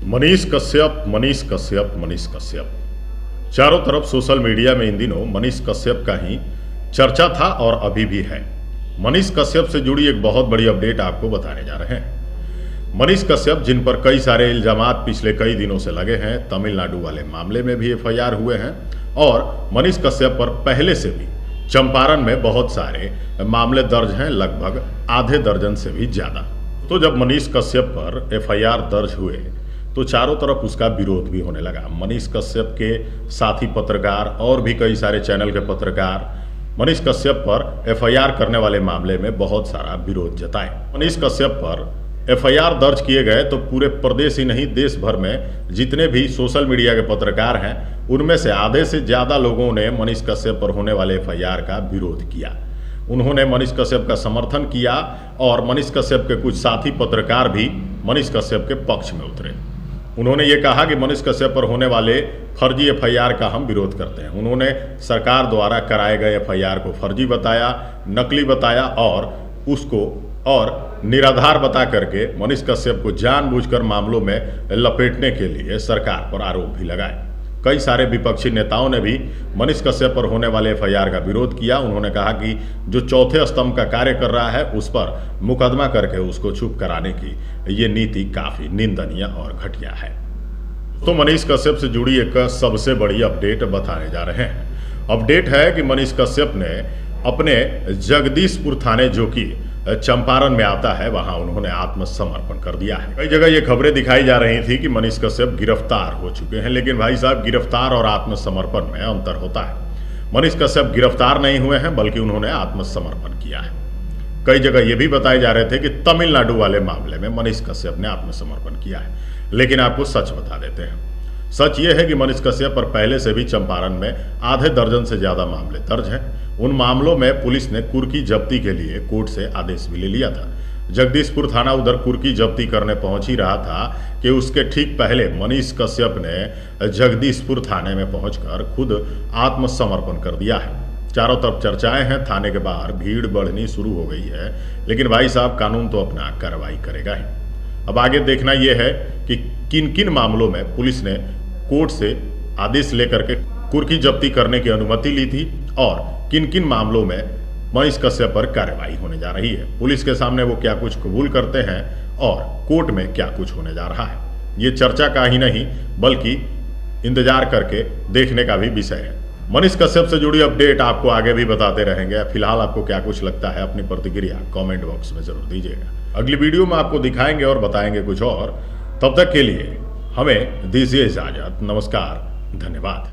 मनीष कश्यप, मनीष कश्यप, मनीष कश्यप। चारों तरफ social media में इन दिनों मनीष कश्यप का ही चर्चा था और अभी भी है। मनीष कश्यप से जुड़ी एक बहुत बड़ी अपडेट आपको बताने जा रहे हैं। मनीष कश्यप, जिन पर कई सारे इल्जामात पिछले कई दिनों से लगे हैं, तमिलनाडु वाले मामले में भी एफआईआर हुए हैं और मनीष कश्यप पर पहले से भी चंपारण में बहुत सारे मामले दर्ज हैं, लगभग आधे दर्जन से भी ज्यादा। तो जब मनीष कश्यप पर एफआईआर दर्ज हुए तो चारों तरफ उसका विरोध भी होने लगा। मनीष कश्यप के साथी पत्रकार और भी कई सारे चैनल के पत्रकार मनीष कश्यप पर एफआईआर करने वाले मामले में बहुत सारा विरोध जताए। मनीष कश्यप पर एफआईआर दर्ज किए गए तो पूरे प्रदेश ही नहीं, देश भर में जितने भी सोशल मीडिया के पत्रकार हैं, उनमें से आधे से ज़्यादा लोगों ने मनीष कश्यप पर होने वाले एफआईआर का विरोध किया। उन्होंने मनीष कश्यप का समर्थन किया और मनीष कश्यप के कुछ साथी पत्रकार भी मनीष कश्यप के पक्ष में उतरे। उन्होंने ये कहा कि मनीष कश्यप पर होने वाले फर्जी एफआईआर का हम विरोध करते हैं। उन्होंने सरकार द्वारा कराए गए एफआईआर को फर्जी बताया, नकली बताया और निराधार बता करके मनीष कश्यप को जानबूझकर मामलों में लपेटने के लिए सरकार पर आरोप भी लगाए। कई सारे विपक्षी नेताओं ने भी मनीष कश्यप पर होने वाले एफआईआर का विरोध किया। उन्होंने कहा कि जो चौथे स्तंभ का कार्य कर रहा है उस पर मुकदमा करके उसको चुप कराने की ये नीति काफी निंदनीय और घटिया है। तो मनीष कश्यप से जुड़ी एक सबसे बड़ी अपडेट बताने जा रहे हैं। अपडेट है कि मनीष कश्यप ने अपने जगदीशपुर थाने, जो कि चंपारण में आता है, वहां उन्होंने आत्मसमर्पण कर दिया है। कई जगह ये खबरें दिखाई जा रही थी कि मनीष कश्यप गिरफ्तार हो चुके हैं, लेकिन भाई साहब, गिरफ्तार और आत्मसमर्पण में अंतर होता है। मनीष कश्यप गिरफ्तार नहीं हुए हैं, बल्कि उन्होंने आत्मसमर्पण किया है। कई जगह ये भी बताए जा रहे थे कि तमिलनाडु वाले मामले में मनीष कश्यप ने आत्मसमर्पण किया है, लेकिन आपको सच बता देते हैं। सच ये है कि मनीष कश्यप पर पहले से भी चंपारण में आधे दर्जन से ज्यादा मामले दर्ज हैं। उन मामलों में पुलिस ने कुर्की जब्ती के लिए कोर्ट से आदेश भी ले लिया था। जगदीशपुर थाना उधर कुर्की जब्ती करने पहुंच ही रहा था कि उसके ठीक पहले मनीष कश्यप ने जगदीशपुर थाने में पहुंचकर खुद आत्मसमर्पण कर दिया है। चारों तरफ चर्चाएं हैं, थाने के बाहर भीड़ बढ़नी शुरू हो गई है, लेकिन भाई साहब, कानून तो अपना कार्रवाई करेगा ही। अब आगे देखना यह है कि किन किन मामलों में पुलिस ने कोर्ट से आदेश लेकर के कुर्की जब्ती करने की अनुमति ली थी और किन किन मामलों में मनीष कश्यप पर कार्रवाई होने जा रही है। पुलिस के सामने वो क्या कुछ कबूल करते हैं और कोर्ट में क्या कुछ होने जा रहा है, ये चर्चा का ही नहीं बल्कि इंतजार करके देखने का भी विषय है। मनीष कश्यप से जुड़ी अपडेट आपको आगे भी बताते रहेंगे। फिलहाल आपको क्या कुछ लगता है, अपनी प्रतिक्रिया कमेंट बॉक्स में जरूर दीजिएगा। अगली वीडियो में आपको दिखाएंगे और बताएंगे कुछ और। तब तक के लिए हमें दीजिए इजाजत। नमस्कार, धन्यवाद।